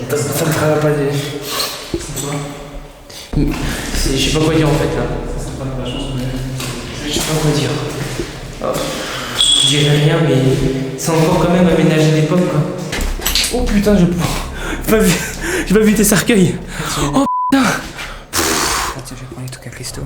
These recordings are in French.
Ça me fera pas de... Je sais pas quoi dire en fait là. Je sais pas quoi dire. Oh. Je dirais rien mais c'est encore quand même aménager l'époque quoi. Oh putain j'ai pas vu tes cercueils. Oh putain. Je vais prendre les trucs à Christo.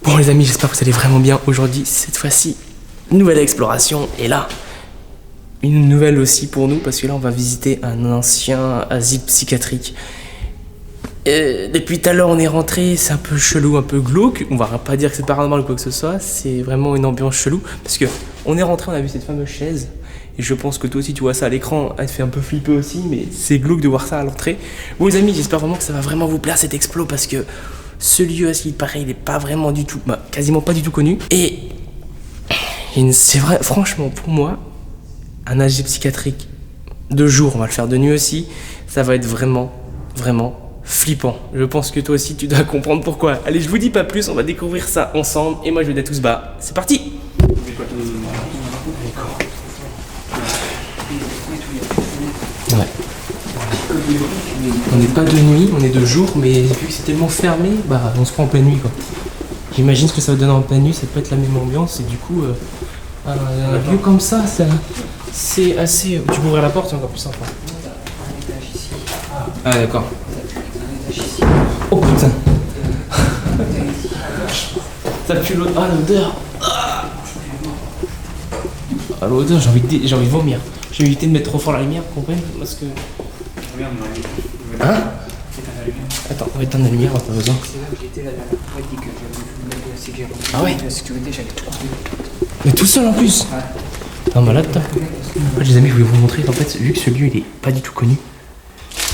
Bon les amis, j'espère que vous allez vraiment bien. Aujourd'hui, cette fois-ci, nouvelle exploration. Et là, une nouvelle aussi pour nous, parce que là, on va visiter un ancien asile psychiatrique. Depuis tout à l'heure, on est rentré, c'est un peu chelou, un peu glauque. On va pas dire que c'est paranormal ou quoi que ce soit, c'est vraiment une ambiance chelou. Parce que on est rentré, on a vu cette fameuse chaise. Et je pense que toi aussi, tu vois ça à l'écran, elle te fait un peu flipper aussi, mais c'est glauque de voir ça à l'entrée. Bon les amis, j'espère vraiment que ça va vraiment vous plaire cet explo, parce que ce lieu, à ce qu'il paraît, il est pas vraiment du tout, quasiment pas du tout connu. Et c'est vrai, franchement, pour moi, un asile psychiatrique de jour, on va le faire de nuit aussi, ça va être vraiment, vraiment flippant. Je pense que toi aussi, tu dois comprendre pourquoi. Allez, je vous dis pas plus, on va découvrir ça ensemble. Et moi, je vais tous bas. C'est parti! Ouais. On n'est pas de nuit, on est de jour, mais vu que c'est tellement fermé, bah on se prend en pleine nuit quoi. J'imagine ce que ça va donner en pleine nuit, ça peut être la même ambiance et du coup, un lieu comme ça, c'est assez... Tu peux ouvrir la porte, c'est encore plus sympa. Ah d'accord. Oh putain. Ça pue l'odeur. Ah l'odeur. Ah l'odeur, j'ai envie de vomir. J'ai évité de mettre trop fort la lumière, vous comprenez? Parce que... Hein? Attends, on va éteindre la lumière, on n'a pas besoin. C'est là que j'étais la dernière fois, dit que j'avais assez que j'ai rencontré. Ah ouais? La sécurité, j'allais tout partout. Mais tout seul en plus? Ouais. Non, malade toi. En fait, les amis, je voulais vous montrer, en fait, vu que ce lieu il est pas du tout connu,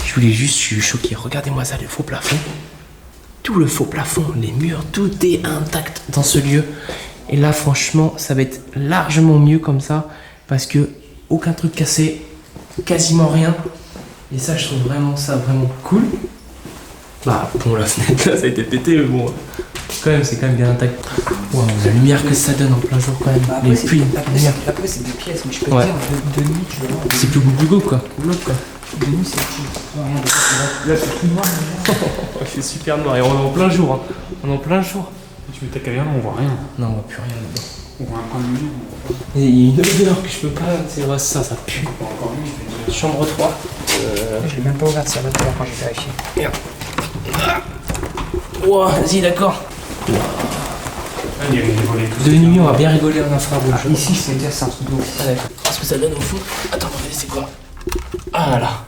je suis choqué. Regardez-moi ça, le faux plafond. Tout le faux plafond, les murs, tout est intact dans ce lieu. Et là, franchement, ça va être largement mieux comme ça, parce que aucun truc cassé, quasiment rien. Et ça, je trouve vraiment ça vraiment cool. Bah, bon, la fenêtre là, ça a été pété, mais bon, quand même, c'est quand même bien intact. Wow, la lumière que ça donne en plein jour, quand même. Bah, Les puits, après, c'est des pièces, mais je peux te Ouais. dire, de nuit, tu vois. c'est plus glauque quoi. Glauque quoi. De nuit, c'est cool. Là, c'est tout noir, déjà. Il fait super noir et on est en plein jour. Hein. On est en plein jour. Tu mets ta caméra, on voit rien. Non, on voit plus rien là-dedans. On voit un point de lumière, on voit pas. Il y a une odeur que je peux pas. C'est vrai, ça pue. Encore mieux, il fait Chambre 3. Je l'ai même pas ouvert, ça va tout à l'heure quand j'ai vérifié. Merde. Wow, vas-y, d'accord. Ah, il y a des volets tous. De nuit, on va bien rigoler en infrarouge. Ici, c'est un truc d'eau. Ah, d'accord. Qu'est-ce que ça donne au fond? Attends, regardez, c'est quoi? Ah là.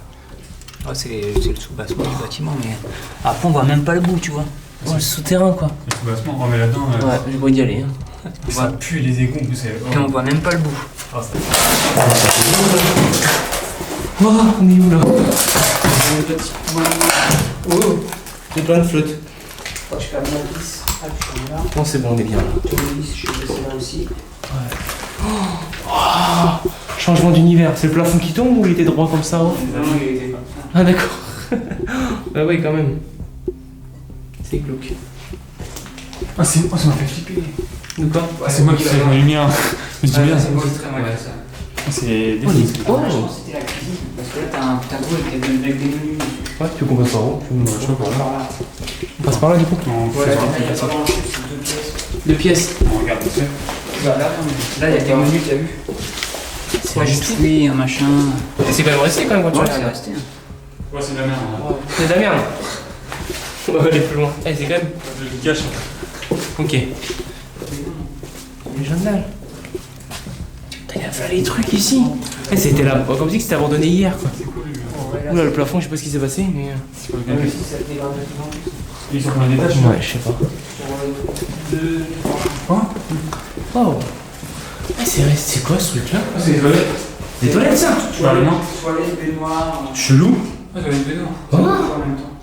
Ouais, c'est le sous-bassement du bâtiment, mais après, on voit même pas le bout, tu vois. Ouais, le souterrain quoi. Le sous-bassement, oh mais là-dedans, Ouais, j'ai beau d'y aller. Hein. ça pue les égouts, en plus c'est... Puis on voit même pas le bout. Ah, c'est... Oh, on est où là? Oh, j'ai plein de flotte. Je suis quand même à 10. Ah, je suis là. Non, c'est bon, on est bien là. Sur le 10, je suis passé là aussi. Oh, changement d'univers. C'est le plafond qui tombe ou il était droit comme ça? Non, il était comme ça. Ah d'accord. Bah oui quand même. C'est glauque. Ah, ça m'a fait flipper. De quoi? Ah, c'est moi qui fais ma lumière. Je me dis bien, C'est moi qui très mal fait ça. c'est des... Oh, Oh, c'était la cuisine. Parce que là, t'as un trou avec des menus. Ouais, tu comprends par où? Je sais pas. Par là. On passe par là du coup? On Voilà, fait il y a ça. pas grand-chose, c'est 2 pièces. 2 pièces. On regarde dessus. Là, il y a des menus, t'as vu? C'est Ouais, juste juste fruits, un machin. C'est quand même resté quand même quand tu Ouais, regardes. c'est resté. Ouais, c'est de la merde. Hein. C'est de la merde. On va aller plus loin. Eh, c'est quand même. Je le cache. Ok. Les gens de dalle. Putain, il y a plein les trucs ici. Eh, c'était là. Comme si c'était abandonné hier quoi. Oula, le plafond, je sais pas ce qui s'est passé, mais. C'est pas le gars. Ils sont combien d'étages? Ouais, je sais pas. 2, 3. Oh. Ah, c'est quoi ce truc là? C'est les toilettes. Des toilettes ça? Tu parles non? Toilette, baignoire. Chelou. Ah, t'as une baignoire. En même temps.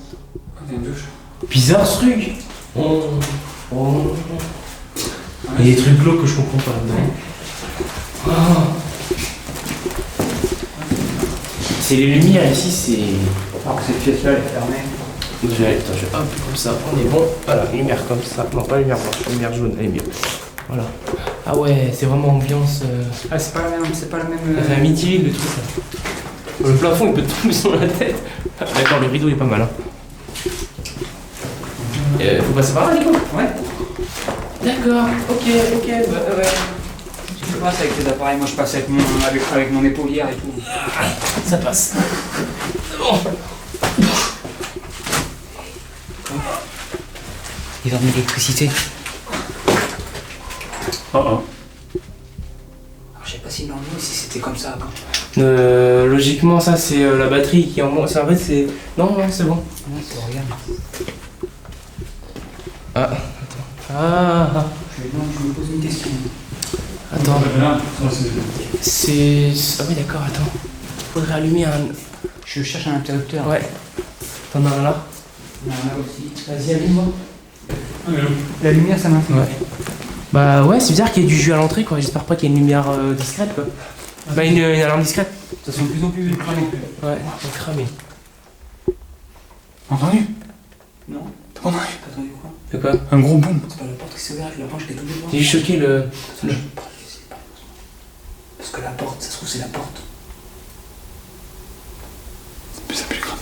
Ah, t'as une douche. Bizarre ce truc. Oh. Il y a des trucs glauques que je comprends pas là-dedans. Oh. C'est les lumières ici, c'est. Alors que cette pièce-là, elle est fermée. Je vais, hop, comme ça, on est bon. Voilà, lumière comme ça. Non, pas lumière blanche, lumière jaune, elle est mieux. Voilà. Ah ouais, c'est vraiment ambiance. Ah, c'est pas la même. C'est pas la même. Ça fait amitié le truc ça. Le plafond il peut te tomber sur la tête. Ah, d'accord, le rideau il est pas mal. Hein. Faut passer par là, Nico? Ouais. D'accord, ok, bah ouais. Tu passes avec tes appareils, moi je passe avec mon épaulière et tout. Ça passe. Bon. Ils ont mis l'électricité. Oh oh. Alors, je sais pas si normalement si c'était comme ça avant. Logiquement, ça c'est la batterie qui en monte. En fait, c'est. Non, c'est bon. Non, c'est regarde. Ah, attends. Ah, Je me pose une question. attends. Là, C'est. Ah oui, d'accord, attends. Faudrait allumer un. Je cherche un interrupteur. Ouais. T'en as un là? Il y en a aussi. Vas-y, allume-moi. Ah, mais là. La lumière, ça m'intéresse. Ouais. Bah ouais, c'est bizarre qu'il y ait du jus à l'entrée quoi. J'espère pas qu'il y ait une lumière discrète quoi. Bah une alarme discrète. Ça sent de plus en plus cramé. Ouais, c'est cramé. Entendu? Non. T'as entendu? T'as entendu quoi? C'est quoi? Un gros boom. C'est pas la porte qui s'est ouverte, la planche qui est tombée dedans. J'ai choqué le. Parce que la porte, ça se trouve, c'est la porte. Mais ça pue le crâne.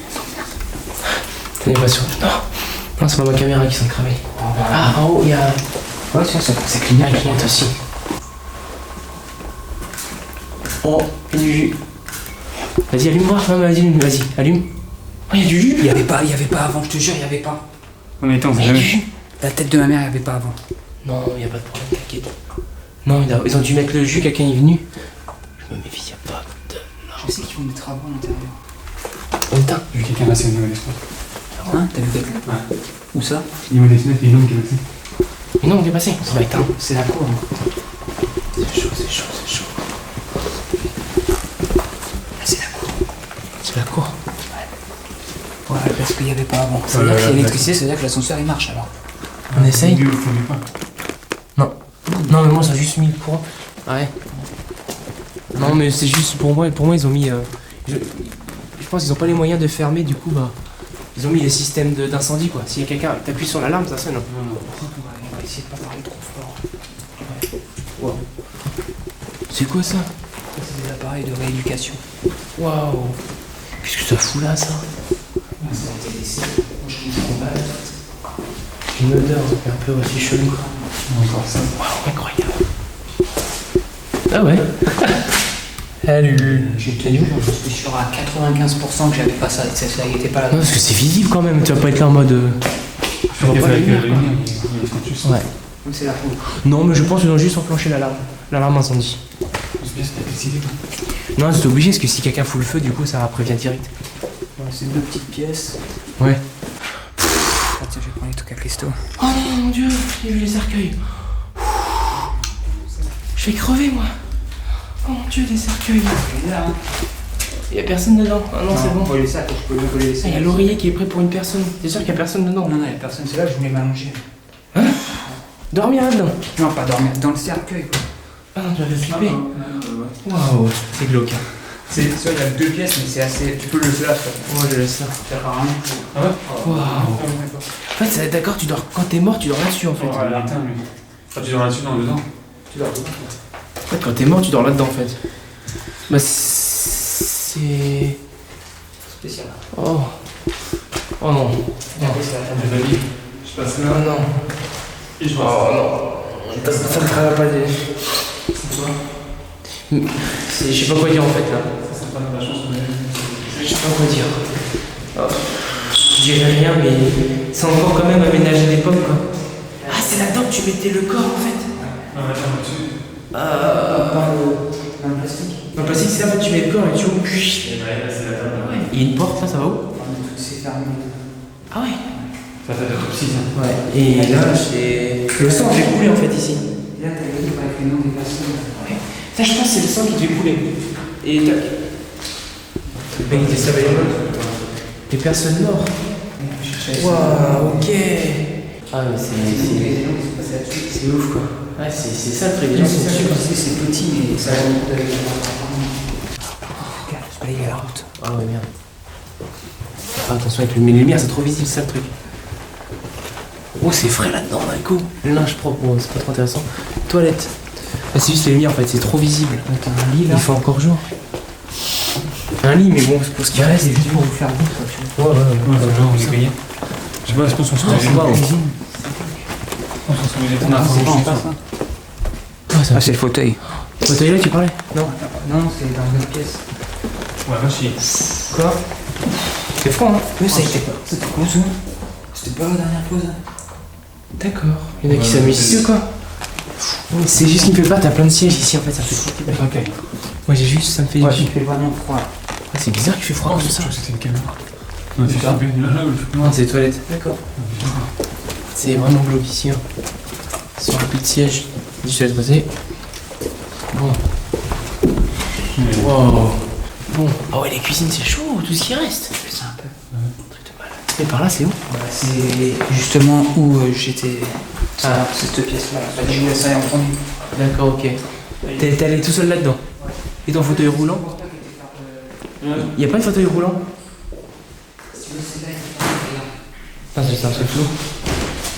T'en es pas sûr? Non. Non, c'est pas ma caméra qui s'est cramée. Ah, en haut, il y a. Ouais, ça clignote. Il clignote aussi. Oh, il y a du jus. Vas-y, allume-moi. Non, mais vas-y, allume. Oh, il y a du jus. Il y avait pas avant, je te jure, il y avait pas. Non, mais attends, Il c'est y a du jamais. jus. La tête de ma mère, il y avait pas avant. Non, il y a pas de problème, t'inquiète. Non, ils ont dû mettre le jus, quelqu'un est venu. Je me méfie, y a pas de. Je sais qu'ils vont mettre avant à l'intérieur. Putain. J'ai vu quelqu'un passer au niveau des fenêtres. Hein? T'as vu quelqu'un? Ouais. Où ça? Au niveau des fenêtres, il y a une homme qui est passé. Mais non, on est passé. Ça va être un. C'est la cour. C'est chaud, c'est chaud, c'est chaud. Ah, c'est la cour. C'est la cour. Ouais, parce qu'il y avait pas avant. Ça veut dire qu'il y a l'électricité, ça veut dire que l'ascenseur il marche alors. On essaye? Il faut pas. Non. Non, mais moi, ça a juste mis le courant. Ouais. Non, mais c'est juste pour moi, ils ont mis. Je pense qu'ils ont pas les moyens de fermer, du coup, bah. Ils ont mis les systèmes d'incendie, quoi. S'il y a quelqu'un, t'appuies sur l'alarme, ça sonne. On va essayer de pas parler trop fort. Wow. C'est quoi ça? Ça, c'est des appareils de rééducation. Waouh. Qu'est-ce que ça fout là, ça? Une odeur un peu aussi chelou. Encore ça. Waouh, incroyable. Ah ouais. Salut. Je suis sûr à 95% que j'avais pas ça. Ça y était pas là. Non, parce que c'est visible quand même, tu vas pas être là en mode. Je vois pas la lumière. Ouais. Donc c'est la cour. Non, mais je pense qu'ils ont juste enclenché l'alarme incendie. C'est bien, c'était excité quoi. Non, c'est obligé, parce que si quelqu'un fout le feu, du coup, ça prévient direct. Ouais, c'est deux petites pièces. Ouais. Ah, tiens, je vais prendre les trucs à Christo. Oh non, mon dieu, j'ai vu les cercueils. Je vais crever, moi. Oh mon dieu, les cercueils. Là, hein. Il y a personne dedans. Ah non, c'est bon. Faut les sacs, je peux les Ah, laisser. il y a l'oreiller qui est prêt pour une personne. T'es sûr qu'il y a personne dedans? Non, non, il y a personne. C'est là que je voulais m'allonger. Dormir là-dedans? Non, pas dormir. Dans le cercueil, quoi. Ah non, tu vas faire flipper. Waouh, c'est glauque. C'est sûr, il y a deux pièces, mais c'est assez. Tu peux le laisser là, ça. Moi, je laisse ça. Ça sert à rien. Ah ouais? Waouh. En fait, c'est d'accord, tu dors. Quand t'es mort, tu dors là-dessus en fait. Oh, elle a éteint, lui. Ah, tu dors là-dessus dans le dedans? Tu dors dedans. En fait, quand t'es mort, tu dors là-dedans en fait. Bah, c'est. Spécial. Oh. Oh non. Et après, c'est la table de David, je passe Non, là. non. Et je passe. Oh non. Ça me travaille pas des. C'est quoi? Je sais pas quoi dire en fait là. Ça sert pas de la chance qu'on a eu. Je sais pas quoi dire. Oh. Je dirais rien, mais c'est encore quand même aménager l'époque quoi. Ah, c'est là-dedans que tu mettais le corps en fait. On va faire au-dessus. Dans le plastique. Dans le plastique, c'est là en fait, tu mets le corps et tu ouvres. Et bah, là, c'est la table. Il y a une porte là, ça va où? C'est fermé. Ah ouais. Ça fait d'autopsie, ça. Ouais. Et là, c'est. Le sang devait couler en fait ici. Et là, t'as le livre avec les noms des personnes. Ouais. Ça, je pense que c'est le sang qui devait couler. Et tac. Le mec, il était savait les personnes mortes. Waouh, ok. Ah, mais c'est ouf quoi. Ouais, c'est ça le truc. Les gens sont sûrs. C'est petit, mais ça va beaucoup avec je balaye la route. Ah ouais, merde. Ah, attention avec les lumières, c'est trop visible, c'est ça le truc. Oh, c'est frais là-dedans, d'un coup. Le linge propre, bon, c'est pas trop intéressant. Toilette. Ah, c'est juste les lumières en fait, c'est trop visible. T'as un lit là. Il fait encore jour. Un lit, mais bon, c'est pour ce qu'il reste. C'est juste pour vous faire vivre. Ouais, Genre, on est payé. Je sais pas, je pense qu'on se c'est pas On a Ah, c'est le fauteuil. Fauteuil là, tu parlais? Non. Non, c'est dans une autre pièce. Ouais, va chier. Quoi? C'est froid, hein? Mais ça a été pas. C'était quoi ça? C'était pas la dernière pause. D'accord. Il y en a qui Ouais, s'amusent c'est- ici ou quoi? C'est juste qu'il me fait peur, t'as plein de sièges ici en fait, ça fait trop flipper. Ok. Moi j'ai juste, ça me fait. Ouais, il fait vraiment froid. Ah, c'est bizarre qu'il fait froid comme ça. Je crois que c'était une caméra. Ouais, c'est ça. super. Là, où je Non, c'est les toilettes. D'accord. C'est vraiment glauque ici. Hein. Sur un petit siège. Je te laisse passer. Bon. Wow. Bon. Ah ouais, les cuisines c'est chaud, tout ce qui reste. C'est un peu. Truc de malade. Et par là c'est où? C'est justement où j'étais. Ah. C'est cette pièce-là. Je voulais ça en premier. D'accord, ok. T'es allé tout seul là-dedans. Et ton fauteuil roulant? Y a pas de fauteuil roulant? Ah, c'est un truc flou.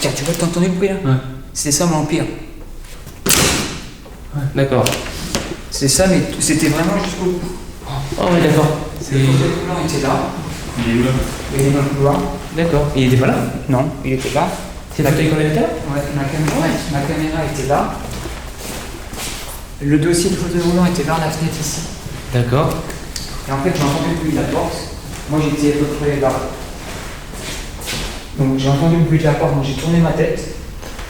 Tiens, tu vois, t'as entendu le bruit là? Ouais. C'était ça l'Empire. D'accord. C'est ça, mais c'était vraiment jusqu'au bout. Oh ouais, d'accord. Le fauteuil roulant était là. Il est où là? Il est dans le couloir. D'accord. Il était pas là? Non, il était là. C'est le fauteuil qu'on avait là? Ouais, ma caméra était là. Le dossier de fauteuil roulant était vers la fenêtre ici. D'accord. Et en fait, j'ai entendu le bruit de la porte. Moi, j'étais à peu près là. Donc, j'ai entendu le bruit de la porte, donc j'ai tourné ma tête.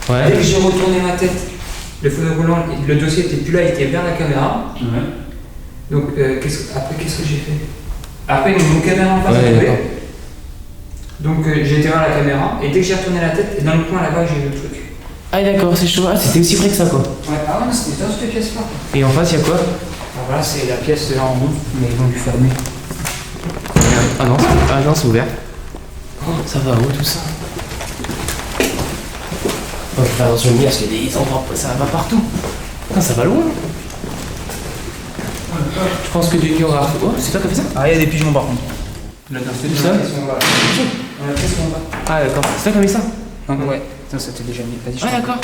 Dès que Ouais. j'ai retourné ma tête, le fauteuil roulant, le dossier était plus là, il était vers la caméra. Ouais. Donc, après, qu'est-ce que j'ai fait? Après, mon caméra en face Ouais, est tombée. d'accord. Donc, j'ai été vers la caméra. Et dès que j'ai retourné la tête, et dans le coin là-bas, j'ai vu le truc. Ah d'accord, c'est chaud. Ah, c'était aussi vrai que ça quoi. Ouais, ah ouais, c'était dans cette pièce-là. Et en face, il y a quoi? Alors voilà, c'est la pièce là en haut, mais ils vont lui fermer. Ah non, c'est ouvert. Oh, ça va où tout ça? Oh, faut faire attention au mur parce qu'il y a des endroits, ça va partout. Ah, ça va loin. Je pense que Denis aura. Oh, c'est toi qui as fait ça? Ah, il y a des pigeons par contre. C'est Tout ça? On a pièce en bas. Ah d'accord, c'est toi qui as mis ça? Donc, ouais, ça c'était déjà mis. Vas-y, je Ah t'en- d'accord.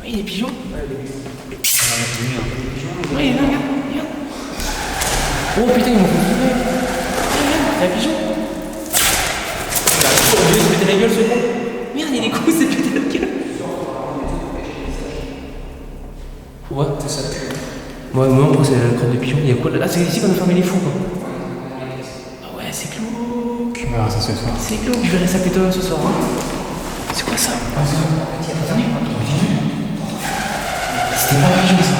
Oui, les pigeons. Oui, là, regarde, regarde. Oh putain, ils m'ont fait flipper. Regarde, il y a un pigeon. Oh, Dieu, il s'est pété la gueule ce con. Merde, il est con, il s'est pété la gueule. Ouais, C'est ça. ouais, moi en gros, c'est la crotte de pigeon. Il y a quoi là? Ah, c'est ici qu'on a fermé les fours quoi. Ah ouais, c'est glauque. Ah, ça c'est ça. C'est glauque, je verrai ça péter ce soir. Hein. C'est quoi ça? C'était pas un pigeon ça.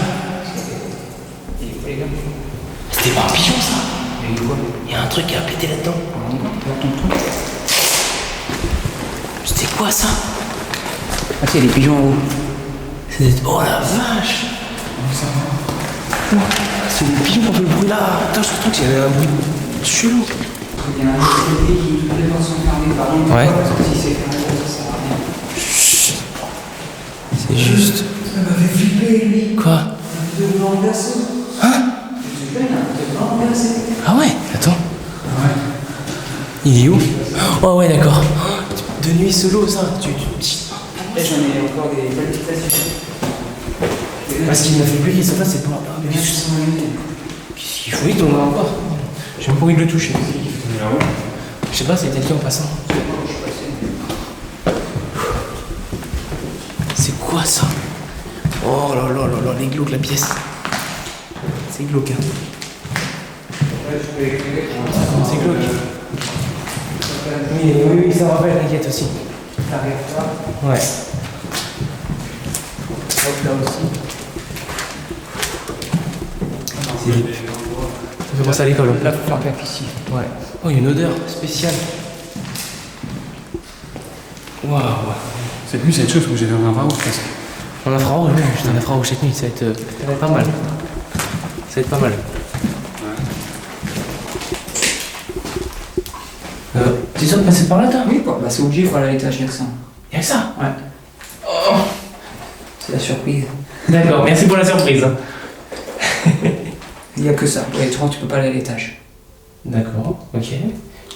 C'était pas un pigeon ça. Il y a un truc qui a pété là-dedans. C'était quoi ça? Ah, c'est les pigeons en haut. Oh la vache. C'est les pigeons qui ont fait le bruit là. Attends, je trouve qu'il y avait un bruit chelou. Il y a un escalier qui toutes les portes sont fermées. Par contre, Ouais. parce que si c'est fermé, ça sert à rien. C'est juste. Ça m'avait flippé, lui. Quoi? Il devait l'enlacer. Hein? Je te plains, il devait l'enlacer. Ah ouais? Attends. Il est où? Oh ouais, d'accord. De nuit solo, ça. Après, j'en ai encore des palpitations. Parce qu'il m'a fait plus qu'il se passe, c'est pas. Mais je sens une idée. Qu'est-ce qu'il faut? Il tourne encore. J'ai même pas envie de le toucher. Je sais pas, c'est peut-être qui en passant. C'est quoi ça? Oh là là là là, les glauques, la pièce. C'est glauque, hein. C'est glauque. Oui, oui, oui, ça me rappelle, t'inquiète aussi. T'arrives là. Ouais. Hop, là aussi. Ça fait penser à l'école. Là, faut faire gaffe ici. Ouais. Oh, il y a une odeur spéciale. Waouh. Cette nuit, ça va être chaud, faut que j'aille en infrarouge presque. En infrarouge, ouais, juste en infrarouge cette nuit, ça va être pas mal. Ça va être pas mal. T'es sûr de passer par là, toi? Oui, quoi. Bah, c'est obligé, il faut aller à l'étage, y'a que ça. Y'a que ça? Ouais. Oh. C'est la surprise. D'accord, merci pour la surprise. Il y a que ça. Pour les trois, tu peux pas aller à l'étage. D'accord, ok.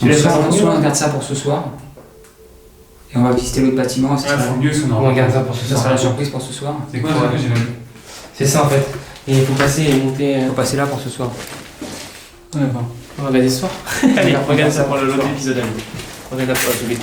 Tu laisses attention, on garde ça pour ce soir. Et on va visiter l'autre bâtiment. Ça Ouais, sera- faut mieux son On garde ça pour ce ça sera soir. la surprise pour ce soir. C'est quoi ça que j'ai mal? C'est ça en fait. Et il faut passer et monter. Il faut passer là pour ce soir. Ouais, d'accord. On va regarder ce soir. Allez, regarde ça pour l'autre épisode. Regarde la fois, je vais.